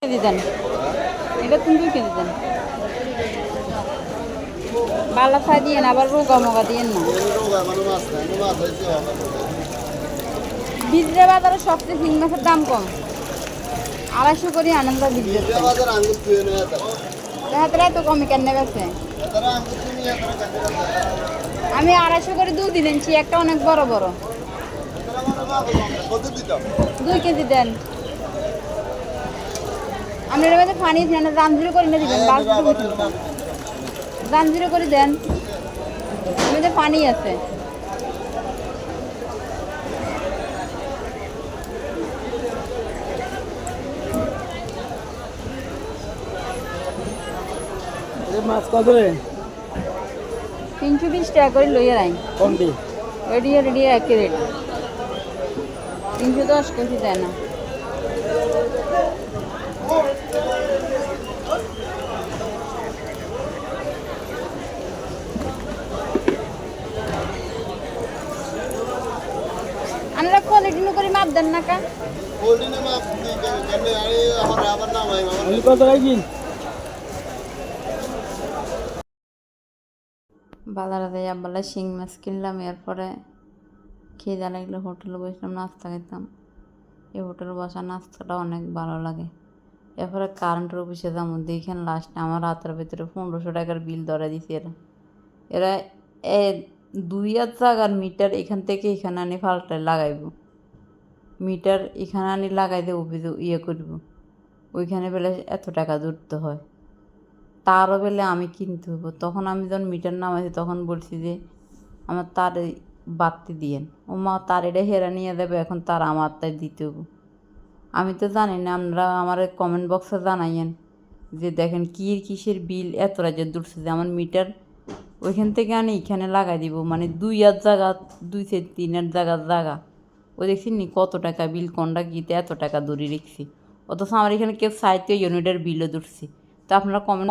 KG দেন, এটা তুমি 2 KG দেন। বালা ছাই দিয়েন, আবার রোগা মোগা দিয়েন না। বিজরা বাজারে সবচেয়ে শিং মাছের দাম কম, 250 করে আনন্দ বিজরা এত কমে কেন বেছে? আমি 250 করে 2 দিন এনেছি, একটা অনেক বড় বড়। 2 কেজি দেন। আপনি এর মধ্যে পানি দেন, জাঞ্জিরে করে না দিবেন, জাঞ্জিরে করে দেন, এর মধ্যে পানি আছে। মাছ কত রে? 320 টাকা করে লইয়া রাই। কোনটি? রেডি একই রেট। 310 কেজি দেয় না। আমরা কোয়ালিটি করে মাপ দেন না কা? কত রাখি? বাজারে যাই আব্বালা শিং মাছ কিনলাম, এরপরে খিদা লাগলে হোটেলে বসলাম, নাস্তা খেতাম। এই হোটেলে বসা নাস্তাটা অনেক ভালো লাগে। এরপরে কারেন্টের অফিসে যাবো, দেখেন লাস্টে আমার হাতের ভিতরে 1500 টাকার বিল ধরে দিছে। এরা 2 জায়গার মিটার এখান থেকে এখানে আনি ফাল্টায় লাগাইব, মিটার এখানে আনি লাগাই দিয়ে অফিসে করব, ওইখানে বেলে এত টাকা জুড়তে হয়, তারও বেলে আমি কিনতে হবো। তখন আমি যখন মিটার নামাইছি তখন বলছি যে আমার তার বাড়তি দিয়েন। ও মা, তার এটা হেরা নিয়ে দেবে, এখন তার আমার তাই দিতে হবো। আমি তো জানি না, আপনারা আমার কমেন্ট বক্সে জানাইয়েন যে দেখেন কিসের বিল এত রাজ্যের দূরছে, যে আমার মিটার ওইখান থেকে আনি এখানে লাগাই দিব, মানে 2 জায়গা 2-3 জায়গা ও দেখছি নি কত টাকা বিল, কোনটা গীতে এত টাকা দূরে রেখছি, অথচ আমার এখানে কেউ সাইতে ইউনিটের বিলও দূরছি। তো আপনারা কমেন্ট